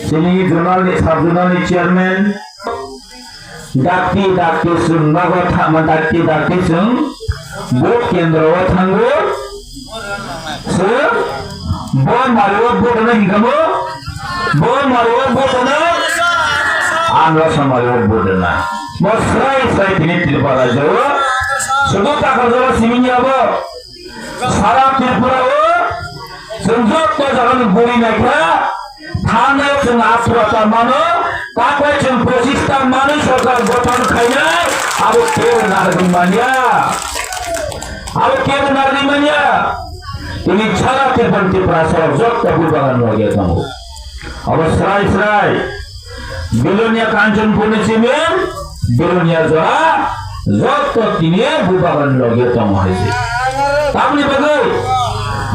তিনি subzonal chairman ডাক্তি নগর ডাক্তি vote কেন্দ্র থাঙ্গো বন মারিও ভোট হিংকামো বন মারিও ভোট আমরা সমাজের ভোট না মশাই তিনি ত্রিপুরা যাব শুধু টাকা যাবো সিমিং যাবো সারা ত্রিপুরা যত যখন বড়ি নাখা থানায় जों 18টা মানুষ তারপরে जों 25টা মানুষ সরকার গঠন খাইনাই আর কেউ নারদিমানিয়া তুমি ছাড়া ত্রিপুরা সব যত বুবাগান লাগে তোমার অবশ্যই বেলোনিয়া কাঞ্চনপুর চিমেন বেলোনিয়া জোড়া যত তিনি বুবাগান লাগে তোমার হয়েছে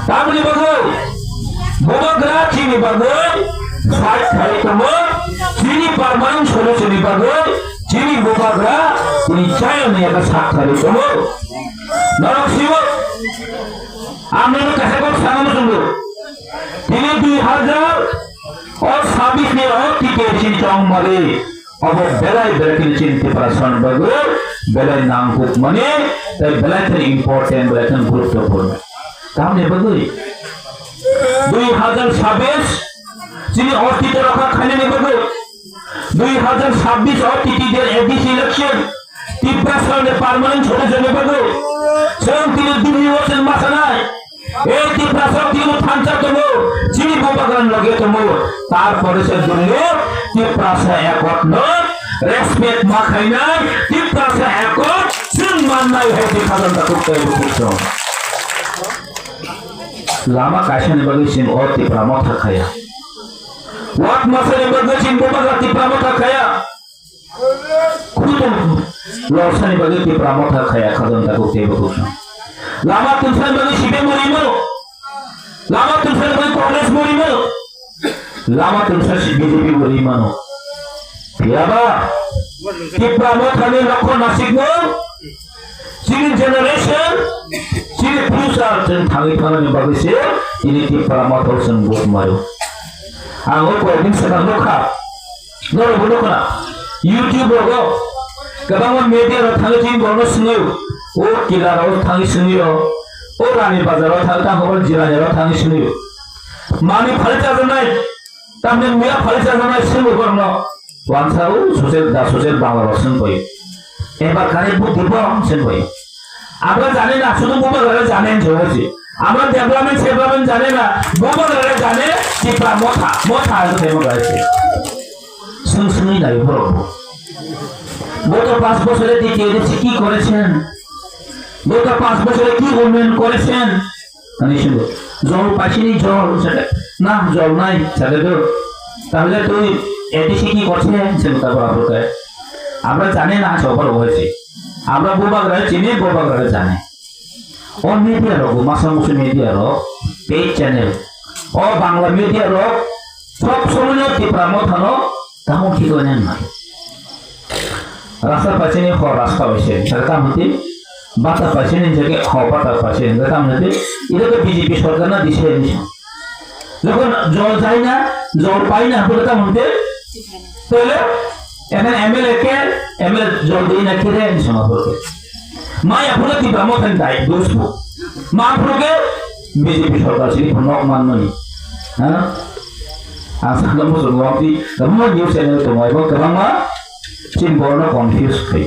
তামনি বাগো বুবাগ্রা চিনি বাগো সাত খাই তোমার চিনি পারমান ষোলো চিনি বাগো চিনি বুবাগ্রা তিনি চাই না একটা সাত খাই তোমার নরক শিব আমরা কাছে কোন সামনে শুনবো তিনি 2026 में টিকে চিনচং মারে अब बेलाय बेलाय चिन्ते प्रश्न बागो बेलाय नाम कुछ मने ताई बेलाय थे इम्पोर्टेंट बेलाय थे गुरुत्वपूर्ण तामने बागो 2026 जिन्हें औरती तो रखा खाने में बागो 2026 औरती देर एडीसी इलेक्शन ত্রিপুরা সরকারের পার্মানেন্ট ছোট জনে বাগো সেরকম তিনি দিল্লি ওসেন মাসানায় এই ত্রিপুরা সরকার তিনি থানচা তমো চিনি বুবাগান লাগে তমো তারপরে সে জন্য ত্রিপুরা সে একট নয় রেসপেক্ট মাখাই নাই ত্রিপুরা সে একট সম্মান নাই হতে খাজনটা করতে হবে লামা কাশনে বাগিছেন ও ত্রিপুরা মাথা খায়া ওয়াট মাসে বাগিছেন বুবাগা ত্রিপুরা মাথা খায়া খুদম লসানি বাগে ত্রিপুরা মাথা খায়া খাজনটা করতে হবে লামা তুলসান বাগে শিবে মরিমো লামা তুলসান বাগে কংগ্রেস মরিমো লামা তুলসান বিজেপি মরিমো পিয়াবা ত্রিপুরা মাথানে লক্ষ্য নাসিক নো চিনি জেনারেশন চিনি ফিউচার যেন থাকি থাকি বাগিছে তিনি ত্রিপুরা মাথা হোসেন ভোট মারো আঙো কয়েকদিন সেটা লোখা নর বলকনা ইউটিউব রগো गोबां मेडियायाव थाङो जों बरनो सोङो ओ किलाराव थाङो सोङो ओ रानि बाजाराव थाङो तांखौबो जिरायाव थाङो सोङो मानि फालिता जानाय तामने मिया फालिता जानाय सोङो बरनो वानसाउ ससे बांलाव सोङो एबा काने बुद्धिब सोङो আমরা জানি না শুধু বুবাগারে জানেন জয়েছে আমরা ডেভেলপমেন্ট জানে না বুবাগারে জানে যে মথা দেমো গাইছে শুনশুনি নাই বড় গত 5 বছরে দিতে কি করেছেন গত 5 বছরে কি উন্নয়ন করেছেন আমি শুনবো জল পাইছিনি জল না জল নাই ছেড়ে দাও তাহলে তুই এডিসি কি করছেন সেটা বলতে আমরা জানি না সবার হয়েছে আমরা বুবাগরা চিনি বুবাগরা জানে ও মিডিয়ার মাসামুসি মিডিয়ার পেজ চ্যানেল ও বাংলা মিডিয়ার সব সময় ত্রিপুরা মথানো তেমন ঠিক হয় না রাস্তা পাচ্ছেন রাস্তা পাচ্ছেন সেটা হতে বাতা পাচ্ছেন জায়গায় বাতা পাচ্ছেন সেটা হতে এটা তো বিজেপি সরকার না দিছে যখন জল যায় না জল পাই না বলে তা হতে তাহলে এখন এমএলএ জল দিয়ে না খেলে সমাজকে মা আপনার ত্রিপুরা মথান দায় দোষ মা আপনাকে বিজেপি সরকার ছিল নক মাননি হ্যাঁ asal kamu semua di kamu news channel itu mau kamu mah cint borno confuse kai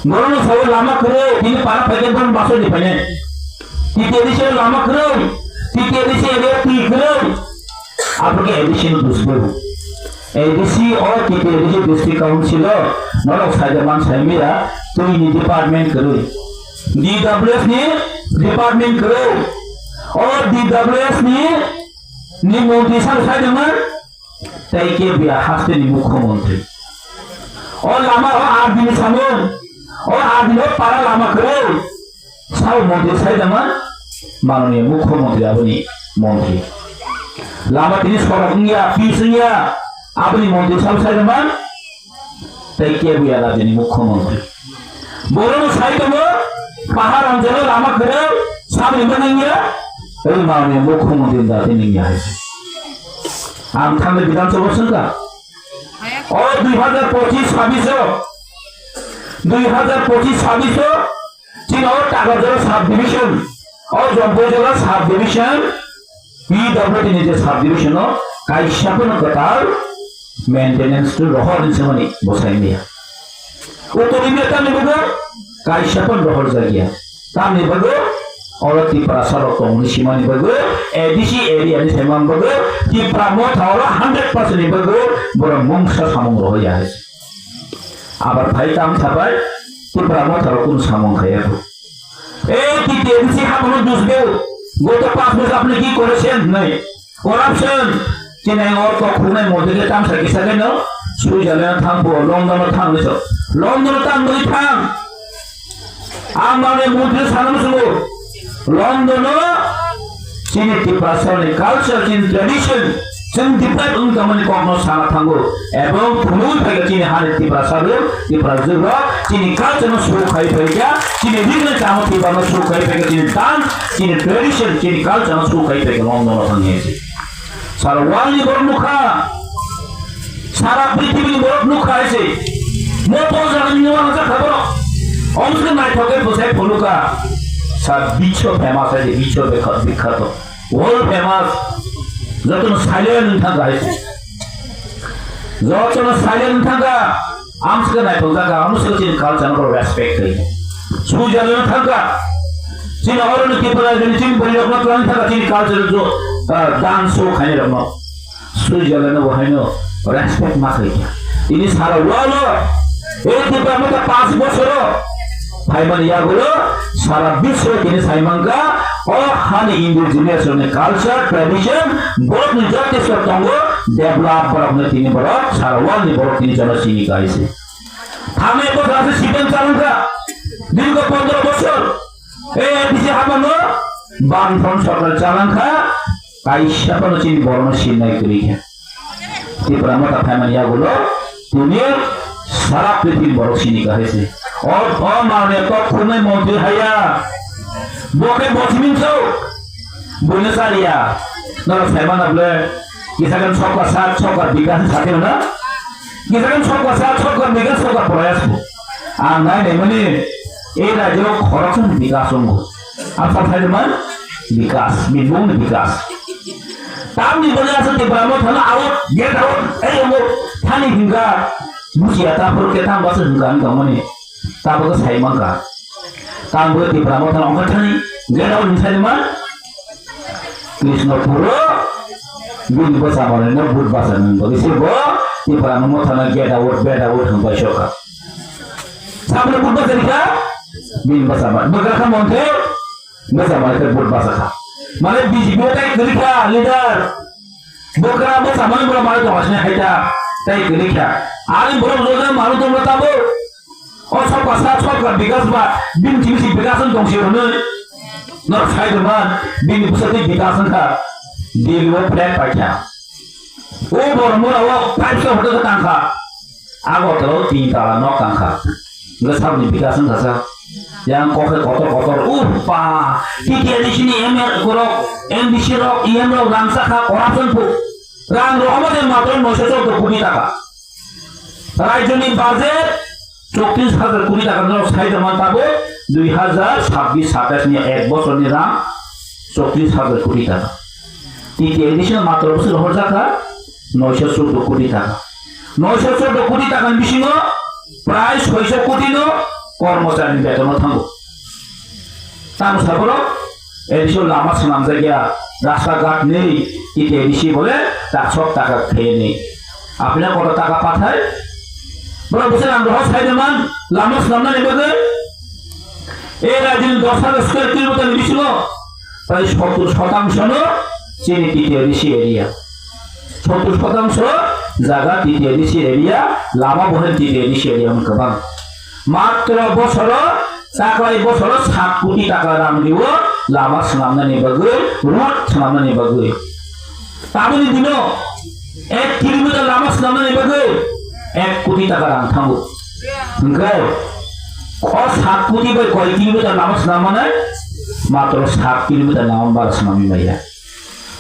borno saya lama kere ini para pekerjaan masuk di mana tiga edisi lama kere tiga edisi ada tiga apa ke edisi itu dulu edisi or tiga edisi district council nolok saja man saya mira tu ini department kere DWS ni department kere or DWS ni নি মন্ত্রী সাহেব আমার তাই কে বিয়া হাসতে নি মুখ্যমন্ত্রী ও লামা ও 8 দিন সামন ও 8 দিন পারা লামা করে সাউ মন্ত্রী সাহেব আমার মাননীয় মুখ্যমন্ত্রী আপনি মন্ত্রী লামা তিনি সরঙ্গিয়া পিসিয়া আপনি মন্ত্রী সাহেব আমার তাই কে বিয়া রাজনী মুখ্যমন্ত্রী বলুন সাহেব আমার পাহাড় অঞ্চলে লামা করে সামনে বানাইয়া এই মাননীয় মুখ্যমন্ত্রী দাদি নিয়ে আসে आम थांनो विधानसभा संका ओ 2025-26 चीन और टाकाजोड़ा सब डिवीजन और जम्बोजोड़ा सब डिवीजन PWD ने जो सब डिवीजन हो काइशापन कतार मेंटेनेंस तो रोहर इंसानी बसाई दिया उत्तरी में क्या निबंगो काइशापन रोहर जागिया ताम निबंगो और तीपरा सरो तो उन्नीसीमा निबंगो एडीसी एरिया ने सेमान बंगो तीपरा मोट और 100% निबंगो बड़ा मुंगसा सामंग रोह जाए आबर भाई ताम थापाय तीपरा मोट और कुन सामंग खाया तो तीते एडीसी हामनो दुसबे गोतो 5 बजे आपने की करेছেন नहीं करप्शन चेन्नई और तो खुने मोदे के ताम सके सके न सुइजारलैंड थांबो लंदन थांबो लंदन थांबो थां आमाने मुद्रे सानम सुगो लंदन चीनी टिपासनि कल्चर इन ट्रेडिशन जों दिपाय उनगामनि कमनो साना थांगो एवं फुनुल फैगा चीनी हानि टिपासाबो टिपाजोबो चीनी कल्चर न सुखाय फैगा चीनी रिजन चामो टिपानो सुखाय फैगा चीनी डांस चीनी ट्रेडिशन चीनी कल्चर न सुखाय फैगा लंदन थांगेसि सारा वाली बरमुखा सारा पृथ्वी बरमुखा ऐसे मोटो जागन निवान जा खबर অংশে নাই ঠকে বসে ফলুকা সব বিচ্ছো ফেমাস আছে বিচ্ছো বিখ্যাত ওল ফেমাস যতন সাইলেন্ট থাকা আছে যতন সাইলেন্ট থাকা আমসকে নাই ফলকা আমসকে চিন কালচার নো রেসপেক্ট করি সুজালে থাকা চিন অরণ কি পড়া চিন বলি আপনা প্ল্যান থাকা চিন কালচার जो डांस शो खाने रमो सुजाले नो हाइनो रेसपेक्ट मा खाइ इनि सारा वालो এই দিকে আমাদের 5 বছর ফাইবার ইয়াগুলো সারা বিশ্ব তিনি সাইমাঙ্গা ও হানি ইন্ডিজিনিয়াস নে কালচার ট্র্যাডিশন বহুত নিজাতে সতঙ্গ ডেভেলপ করতে তিনি বড় সারা ওয়ার্ল্ড বড় তিনি জনসিনী গাইছে থামে তো আছে সিস্টেম চালুকা দীর্ঘ 15 বছর এই দিশে হামানো বামফ্রন্ট সরকার চালাঙ্কা কাইশা কোন চিনি বড় সিনাই করিয়া ত্রিপুরা মতা ফাইবার ইয়াগুলো তিনি सारा पृथ्वी बड़ो सीनी कहे से और मारने तो खुने मोदी हया बोके बोचमिन सो बोले सारिया ना फेमन अपने किसागन छोका साथ छोका विकास साथे ना किसागन छोका साथ छोका विकास छोका प्रयास को आंगाय ने मने ए राज्य खरचन विकास हो आप फाइल मन विकास मिबुंग विकास ताम नि बोले असते ब्राह्मण थाना आउट गेट आउट ए वो थानी हिंगा बुझिया तापर के ताम बस गान गमने ताबो को साइमांगा ताम बो ति ब्राह्मण थाना अंगठानी गेडाउ निसाइमा कृष्णपुर बुन बसा माने न बुट बसा न बगिसे बो ति ब्राह्मण थाना गेडाउ हम बसोका सामने बुट बसा दिखा बिन बसा मा बगरखा मोन्थे बसा माने बुट बसा खा माने बीजेपी ताई गलिखा लीडर बोकरा बसा माने बरा माने तो हसने हाइटा ताई गलिखा आली बरो जोजा मानु तो बताबो और सब भाषा सब का विकास बा बिन जिमसी विकासन दंसे होनो न फाइदमान बिन बुसति विकासन का दिलव प्लेट पाइया ओ बरमोरा व 500 होटो तांखा आगो तो 3 ताला न कांखा गसाबनि विकासन थासा yang kotor upa tiga di sini emer korok MDC rok IM rok langsa ka korupsi pu rang roh amaদের মাত্র 914 কোটি টাকা রাজধানী বাজেট 34,000 কোটি টাকা নয় সাইডে মান পাবো 2026-27 নিয়ে এক বছর নিয়ে রাম 34,000 কোটি টাকা তৃতীয় এডিশন মাত্র বছর হর টাকা 914 কোটি টাকা 914 কোটি টাকা বেশি ন প্রায় 600 কোটি ন কর্মচারী বেতন থাকো তার সাগর এডিশন লামা সানাম জায়গা রাস্তাঘাট নেই তৃতীয় এডিশি বলে তার সব টাকা খেয়ে নেই আপনার কত টাকা পাঠায় বড় বসে আমরা সাইডমান লামা সামনে নেবে এই রাজ্যে 10,000 স্কয়ার কিলোমিটার নিছিল প্রায় 70% ন চিনি তৃতীয় এডিশি এরিয়া 70% জায়গা তৃতীয় এডিশি এরিয়া লামা বহেন তৃতীয় এডিশি এরিয়া গোबां মাত্র বছর চাকরাই বছর 7 কোটি টাকা দাম দিব লামা সামনে নেবে রোড সামনে নেবে তাবলি দিন 1 কিলোমিটার লামা সামনে নেবে 1 কোটি টাকা দাম থামো ওকে ও 7 কোটি বাই কয় কিলোমিটার লামা সামনে মাত্র 7 কিলোমিটার লামা সামনে ভাইয়া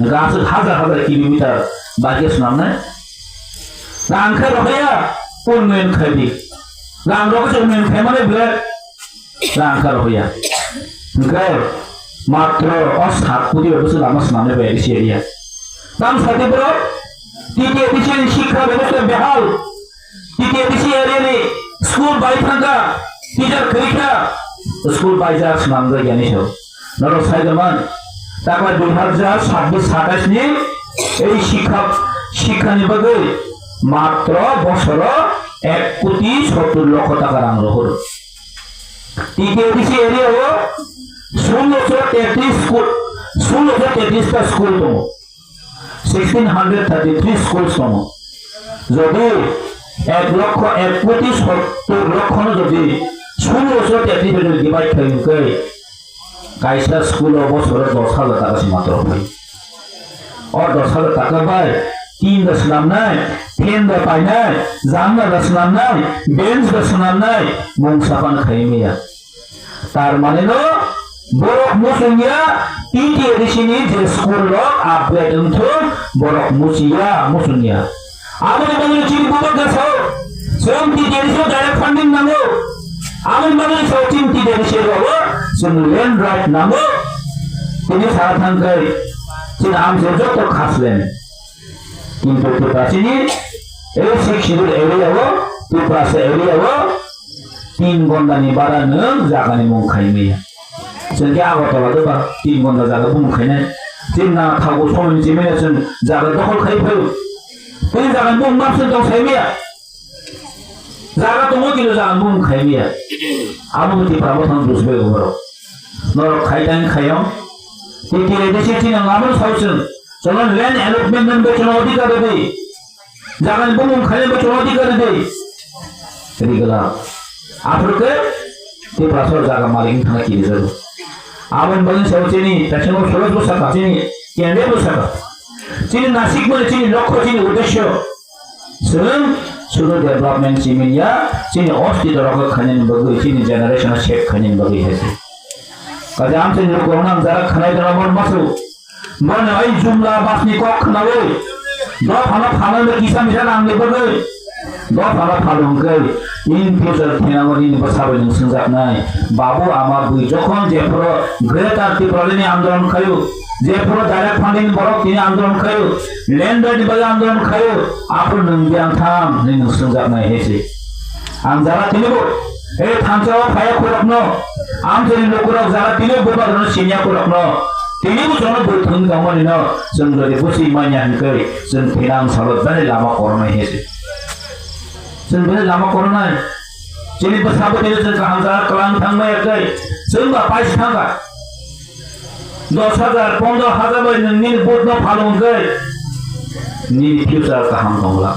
गासै हाजार हाजार किलोमिटार बाइक सुनामनाय गांखा रखैया उन्नयन खायदि गांग रखै उन्नयन खाय माने बे गांखा रखैया ओंखाय मात्र 7 कोटी बसो लामा सुनामनाय बायदि सेरिया दाम साथीफोर तृतीय दिशेनि शिक्षा व्यवस्था बेहाल तृतीय दिशे एरियानि स्कुल बायथांगा टिचार खैखा स्कुल बायजा सुनामनाय गैयानि सायाव नर सायदमान ताका 2026-27 नि এই শিক্ষানি বাগै মাত্র বছর 1 কোটি 70 লক্ষ টাকা রাং রহর তৃতীয় দিশে এরিয়াও 1633 টা স্কুল দङ 1633 স্কুল দङ যদি 1 লক্ষ 1 কোটি 70 লক্ষ যদি 1633 যদি ডিভাইড খাইনকৈ কাইসা স্কুল বছর 10,000 টাকা মাত্র হয় और 10,000 টাকা পায় 3 দশনাম নাই 10 দ পায় নাই জানলা দশনাম নাই বেঞ্চ দশনাম নাই মুং সাপান খাইমিয়া তার মানে নো বড় মুসুনিয়া তৃতীয় দিশিনি যে স্কুল লক আপগ্রেড উঠো বড় মুসুনিয়া আমি বলি চিন বুবক গাছও स्वयं তৃতীয় দিশে ডাইরেক্ট ফান্ডিং নামো আমি বলি চিন তৃতীয় দিশে রব जों ল্যান্ড রাইট নামো তিনি সারা থাঙ্কাই চিন আম যত খাসলেন কিন্তু তো প্রাচীন এই শিক্ষিত এরিয়াও তো প্রাসে এরিয়াও 3 গন্ডানি বারানো জাগানি মুং খাইমিয়া जों কে আগতলা দবা 3 গন্ডা জাগা মুং খাইনে চিন না থাগো সময় জিমেনে जों জাগা দখল খাইফেল এই জাগা মুং মাসে দং খাইমিয়া জাগা তো মকিলো জাগা মুং খাইমিয়া আবুতি প্রাবধান বুঝবে গবর নর খাইদান খাইও তৃতীয় দেশে চিন আমল সাউছেন চলন ল্যান্ড অ্যালটমেন্ট নাম বেচন অধিকার দেই জাগান বুম খাইলে বেচন অধিকার দেই এদিকলা আফরকে তে প্রাসর জাগা মালিক থানা কি যাবে আমন বলেন সাউচেনি তাছাড়া 16 বছর কাছেনি কেন্দ্রে বছর চিনি নাসিক বলে চিনি লক্ষ্য চিনি উদ্দেশ্য जों सुरु डेभलपमेन्ट चिमिनिया चिनि अस्ति दरक खानिन बगै चिनि जेनेरेशन शेप खानिन बगै हेसे काजे आमचे लोकना जरा खानाय दरमन मासु मन आई जुमला बासनि कक खानावे द फाना फाना किसा मिसा नांले बगै द फाना फालुंगै इन फ्यूचर थेनागनि बसाबै जों संजाबनाय बाबु आमा बुइ जखन जेफोर ग्रेटार टिप्रलिनि आन्दोलन खायो जेफोर डाइरेक्ट फान्डिं बरक तिनि आन्दोलन खायो ল্যান্ড রাইট বাগে आन्दोलन खायो आफोर नोंबे आं थाम नों संजाबनाय हेसे आं जारा तिनिबो ए थांचाव फाया खरकनो आं जेनि लोकराव जारा तिनि बोबारनो सिनिया खरकनो तिनिबो जनो बोथुन गामनिनो जों जदि बसि मानिया हनकै जों थेनां सालत बाने लामा करनाय हेसे जों बे लामा करनाय जेनि बसाबो तिनि जों हांजा कलां थांबाय एकै जों बा पाइस थांगा 10,000 15,000 बाय नोंनि बोदनो फालुंगै नि फ्यूचर का हम दंला